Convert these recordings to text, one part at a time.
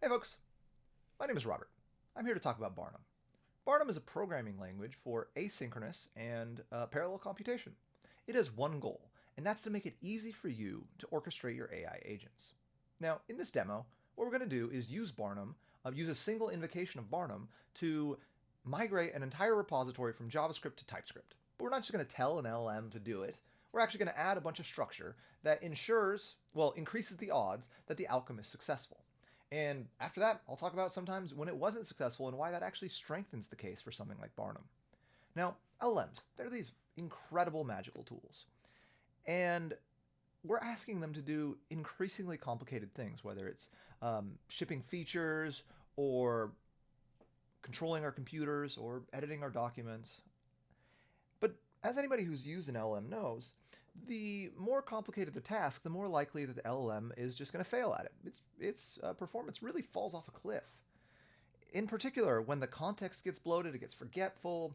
Hey folks, my name is Robert. I'm here to talk about Barnum. Barnum is a programming language for asynchronous and parallel computation. It has one goal, and that's to make it easy for you to orchestrate your AI agents. Now, in this demo, what we're going to do is use Barnum, use a single invocation of Barnum to migrate an entire repository from JavaScript to TypeScript. But we're not just going to tell an LLM to do it. We're actually going to add a bunch of structure that increases the odds that the outcome is successful. And after that, I'll talk about sometimes when it wasn't successful and why that actually strengthens the case for something like Barnum. Now, LLMs, they're these incredible magical tools. And we're asking them to do increasingly complicated things, whether it's shipping features or controlling our computers or editing our documents. But as anybody who's used an LLM knows, the more complicated the task, the more likely that the LLM is just going to fail at it. Its performance really falls off a cliff. In particular, when the context gets bloated, it gets forgetful.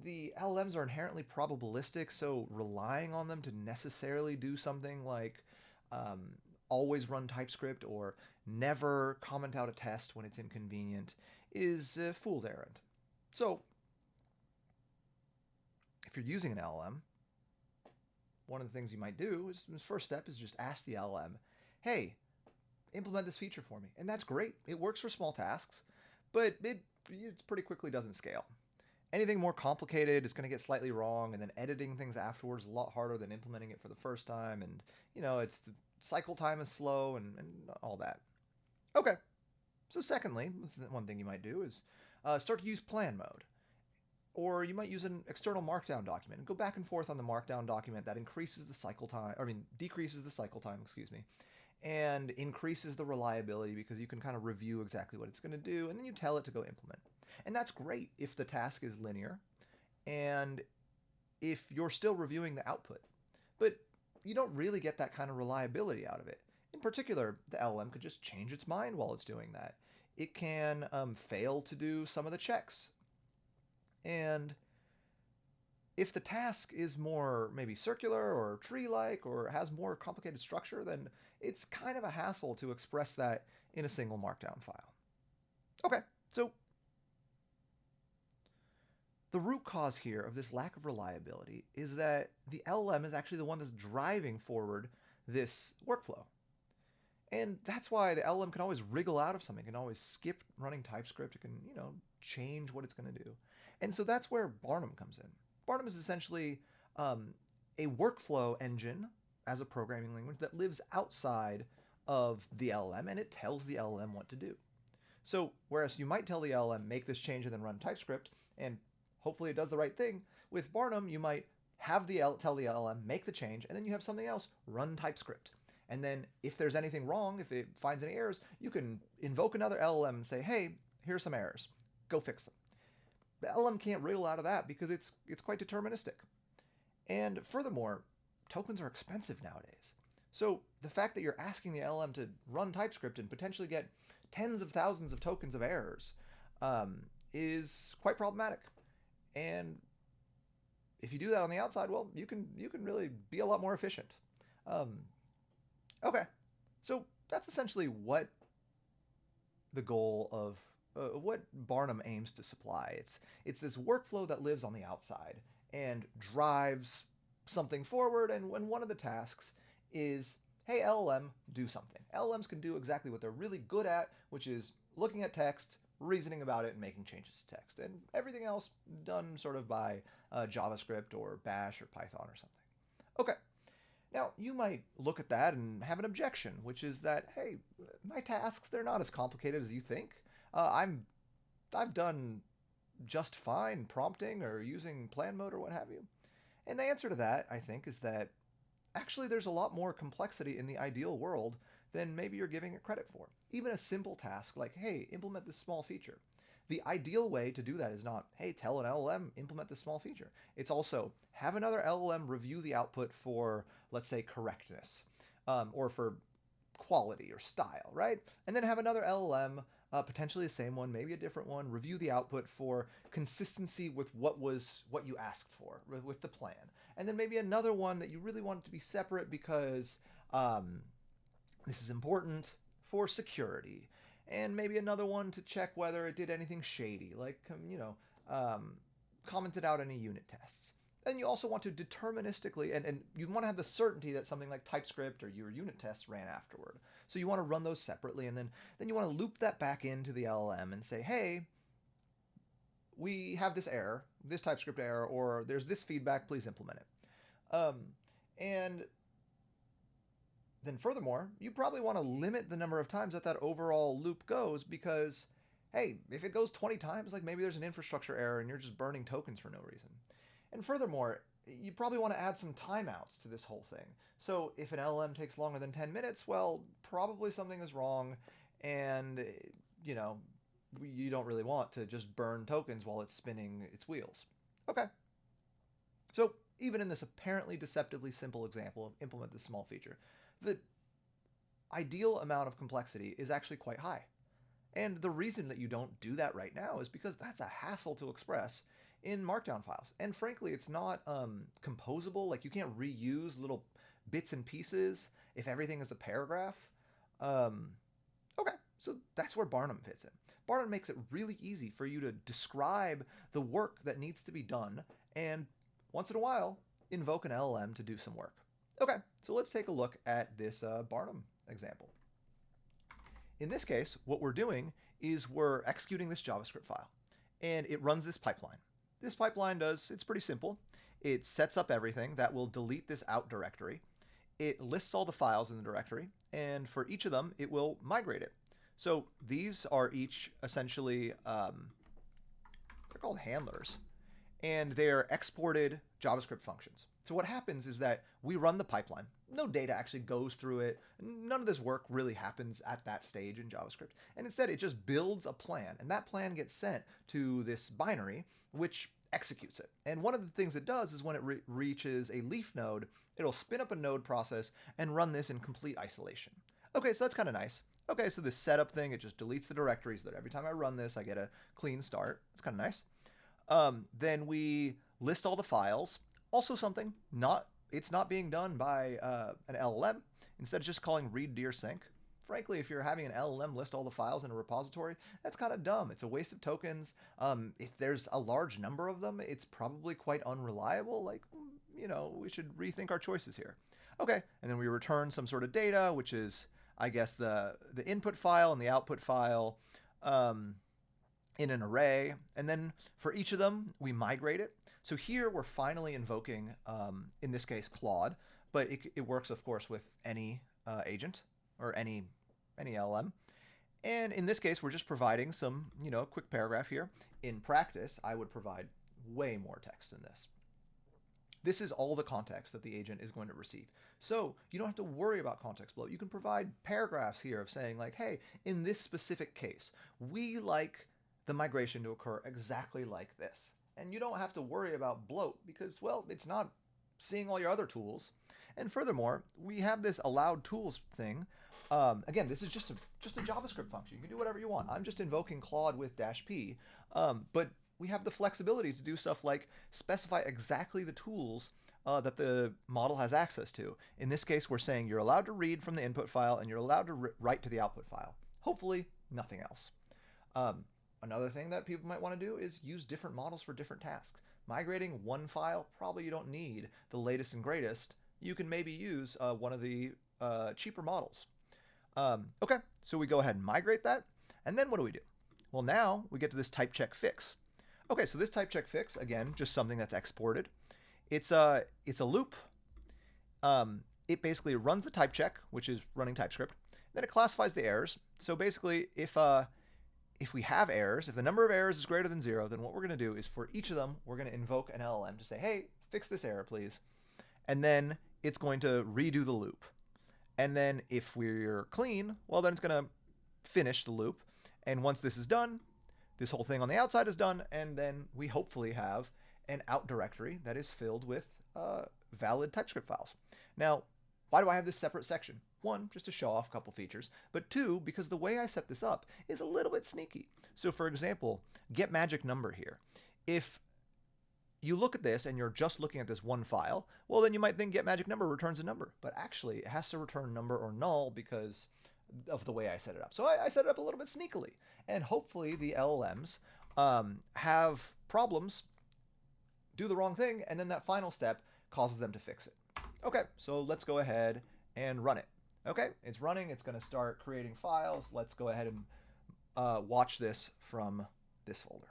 The LLMs are inherently probabilistic, so relying on them to necessarily do something like always run TypeScript or never comment out a test when it's inconvenient is a fool's errand. So, if you're using an LLM, one of the things you might do is the first step is just ask the LLM, hey, implement this feature for me. And that's great. It works for small tasks, but it pretty quickly doesn't scale. Anything more complicated is going to get slightly wrong, and then editing things afterwards is a lot harder than implementing it for the first time. And, it's the cycle time is slow and all that. Okay. So secondly, one thing you might do is start to use plan mode. Or you might use an external markdown document and go back and forth on the markdown document that decreases the cycle time, and increases the reliability because you can kind of review exactly what it's going to do, and then you tell it to go implement. And that's great if the task is linear and if you're still reviewing the output. But you don't really get that kind of reliability out of it. In particular, the LLM could just change its mind while it's doing that. It can fail to do some of the checks. And if the task is more maybe circular or tree-like or has more complicated structure, then it's kind of a hassle to express that in a single markdown file. Okay, so the root cause here of this lack of reliability is that the LLM is actually the one that's driving forward this workflow. And that's why the LLM can always wriggle out of something, can always skip running TypeScript, it can, change what it's going to do. And so that's where Barnum comes in. Barnum is essentially a workflow engine as a programming language that lives outside of the LLM, and it tells the LLM what to do. So whereas you might tell the LLM, make this change and then run TypeScript, and hopefully it does the right thing, with Barnum you might have tell the LLM, make the change, and then you have something else, run TypeScript. And then if there's anything wrong, if it finds any errors, you can invoke another LLM and say, hey, here's some errors. Go fix them. The LLM can't wriggle out of that because it's quite deterministic. And furthermore, tokens are expensive nowadays. So the fact that you're asking the LLM to run TypeScript and potentially get tens of thousands of tokens of errors is quite problematic. And if you do that on the outside, well, you can really be a lot more efficient. Okay, so that's essentially what the goal of what Barnum aims to supply. It's this workflow that lives on the outside and drives something forward, and when one of the tasks is, hey, LLM, do something. LLMs can do exactly what they're really good at, which is looking at text, reasoning about it, and making changes to text. And everything else done sort of by JavaScript or Bash or Python or something. Okay. Now, you might look at that and have an objection, which is that, hey, my tasks, they're not as complicated as you think. I've done just fine prompting or using plan mode or what have you. And the answer to that, I think, is that actually there's a lot more complexity in the ideal world than maybe you're giving it credit for. Even a simple task like, hey, implement this small feature. The ideal way to do that is not, hey, tell an LLM, implement this small feature. It's also have another LLM review the output for, let's say, correctness, or for quality or style, right? And then have another LLM, potentially the same one, maybe a different one, review the output for consistency with what you asked for, with the plan. And then maybe another one that you really want it to be separate because this is important for security. and maybe another one to check whether it did anything shady, like, commented out any unit tests. And you also want to deterministically, and you want to have the certainty that something like TypeScript or your unit tests ran afterward. So you want to run those separately, and then you want to loop that back into the LLM and say, hey, we have this error, this TypeScript error, or there's this feedback, please implement it. And then furthermore, you probably want to limit the number of times that overall loop goes, because, hey, if it goes 20 times, like maybe there's an infrastructure error and you're just burning tokens for no reason. And furthermore, you probably want to add some timeouts to this whole thing. So if an LLM takes longer than 10 minutes, well, probably something is wrong, and, you don't really want to just burn tokens while it's spinning its wheels. Okay. So even in this apparently deceptively simple example of implement this small feature, the ideal amount of complexity is actually quite high. And the reason that you don't do that right now is because that's a hassle to express in Markdown files. And frankly, it's not composable. Like, you can't reuse little bits and pieces if everything is a paragraph. Okay, so that's where Barnum fits in. Barnum makes it really easy for you to describe the work that needs to be done, and once in a while, invoke an LLM to do some work. Okay, so let's take a look at this Barnum example. In this case, what we're doing is we're executing this JavaScript file, and it runs this pipeline. This pipeline it's pretty simple. It sets up everything that will delete this out directory. It lists all the files in the directory, and for each of them, it will migrate it. So these are each essentially, they're called handlers, and they're exported JavaScript functions. So what happens is that we run the pipeline. No data actually goes through it. None of this work really happens at that stage in JavaScript. And instead, it just builds a plan, and that plan gets sent to this binary, which executes it. And one of the things it does is when it reaches a leaf node, it'll spin up a node process and run this in complete isolation. Okay, so that's kind of nice. Okay, so this setup thing, it just deletes the directory so that every time I run this, I get a clean start. It's kind of nice. Then we list all the files. Also something, it's not being done by an LLM. Instead of just calling read dir sync. Frankly, if you're having an LLM list all the files in a repository, that's kind of dumb. It's a waste of tokens. If there's a large number of them, it's probably quite unreliable. Like, we should rethink our choices here. Okay, and then we return some sort of data, which is, I guess, the input file and the output file in an array. And then for each of them, we migrate it. So here we're finally invoking, in this case, Claude, but it works, of course, with any agent or any LLM. And in this case, we're just providing some, quick paragraph here. In practice, I would provide way more text than this. This is all the context that the agent is going to receive. So you don't have to worry about context bloat. You can provide paragraphs here of saying like, hey, in this specific case, we like the migration to occur exactly like this. And you don't have to worry about bloat because, well, it's not seeing all your other tools. And furthermore, we have this allowed tools thing. Again, this is just a JavaScript function. You can do whatever you want. I'm just invoking Claude with -p. But we have the flexibility to do stuff like specify exactly the tools that the model has access to. In this case, we're saying you're allowed to read from the input file and you're allowed to write to the output file. Hopefully, nothing else. Another thing that people might want to do is use different models for different tasks. Migrating one file, probably you don't need the latest and greatest. You can maybe use one of the cheaper models. Okay, so we go ahead and migrate that. And then what do? Well, now we get to this typeCheckFix. Okay, so this typeCheckFix, again, just something that's exported. It's a loop. It basically runs the type check, which is running TypeScript. Then it classifies the errors. So basically, if we have errors, if the number of errors is greater than 0, then what we're going to do is for each of them, we're going to invoke an LLM to say, hey, fix this error, please. And then it's going to redo the loop. And then if we're clean, well, then it's going to finish the loop. And once this is done, this whole thing on the outside is done, and then we hopefully have an out directory that is filled with valid TypeScript files. Now, why do I have this separate section? One, just to show off a couple features, but two, because the way I set this up is a little bit sneaky. So for example, get magic number here. If you look at this and you're just looking at this one file, well, then you might think get magic number returns a number, but actually it has to return number or null because of the way I set it up. So I set it up a little bit sneakily, and hopefully the LLMs have problems, do the wrong thing, and then that final step causes them to fix it. Okay, so let's go ahead and run it. Okay, it's running. It's going to start creating files. Let's go ahead and watch this from this folder.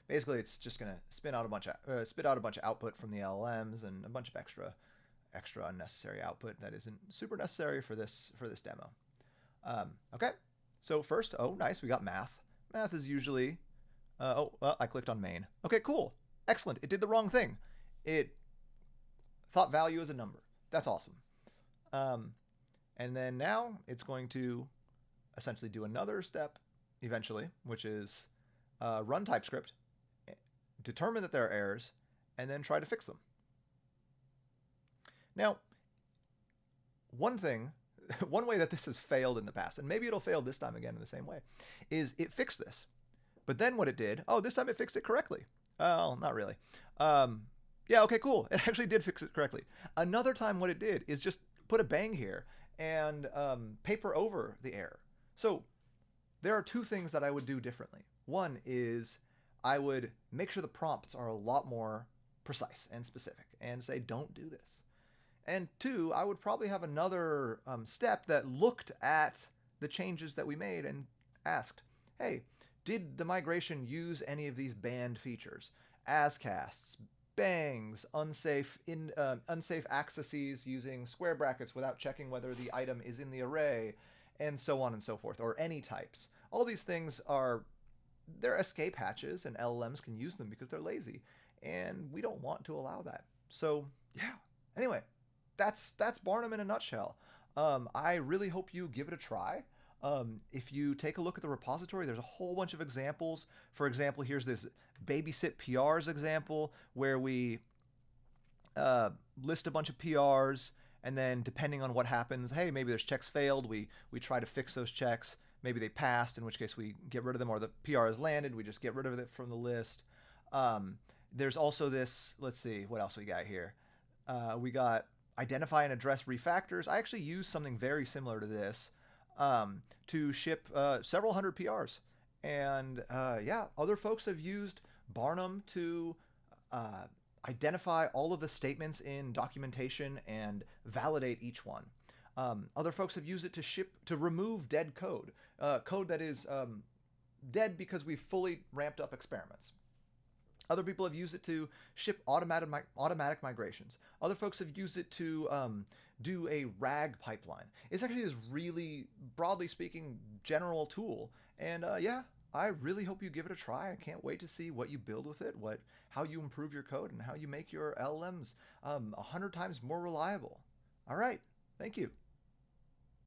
Basically, it's just going to spit out a bunch of output from the LLMs and a bunch of extra unnecessary output that isn't super necessary for this demo. Okay, so first, oh nice, we got math. Math is usually, I clicked on main. Okay, cool, excellent. It did the wrong thing. It thought value is a number. That's awesome. And then now it's going to essentially do another step eventually, which is run TypeScript, determine that there are errors, and then try to fix them. Now, one way that this has failed in the past, and maybe it'll fail this time again in the same way, is it fixed this. But then what it did, oh, this time it fixed it correctly. Well, not really. Yeah, okay, cool. It actually did fix it correctly. Another time what it did is just put a bang here and paper over the error. So there are two things that I would do differently. One is I would make sure the prompts are a lot more precise and specific and say, don't do this. And two, I would probably have another step that looked at the changes that we made and asked, hey, did the migration use any of these banned features? Ascasts, bangs, unsafe accesses using square brackets without checking whether the item is in the array, and so on and so forth, or any types. All these things they're escape hatches, and LLMs can use them because they're lazy, and we don't want to allow that. So yeah, anyway, that's Barnum in a nutshell. I really hope you give it a try. If you take a look at the repository, there's a whole bunch of examples. For example, here's this babysit PRs example where we list a bunch of PRs, and then depending on what happens, hey, maybe there's checks failed, we try to fix those checks. Maybe they passed, in which case we get rid of them, or the PR has landed, we just get rid of it from the list. There's also this, let's see, what else we got here? We got identify and address refactors. I actually used something very similar to this to ship several hundred PRs. And yeah, other folks have used Barnum to identify all of the statements in documentation and validate each one. Other folks have used it to remove dead code, code that is dead because we've fully ramped up experiments. Other people have used it to ship automatic migrations. Other folks have used it to do a RAG pipeline. It's actually this really, broadly speaking, general tool. And yeah, I really hope you give it a try. I can't wait to see what you build with it, how you improve your code, and how you make your LLMs 100 times more reliable. All right, thank you.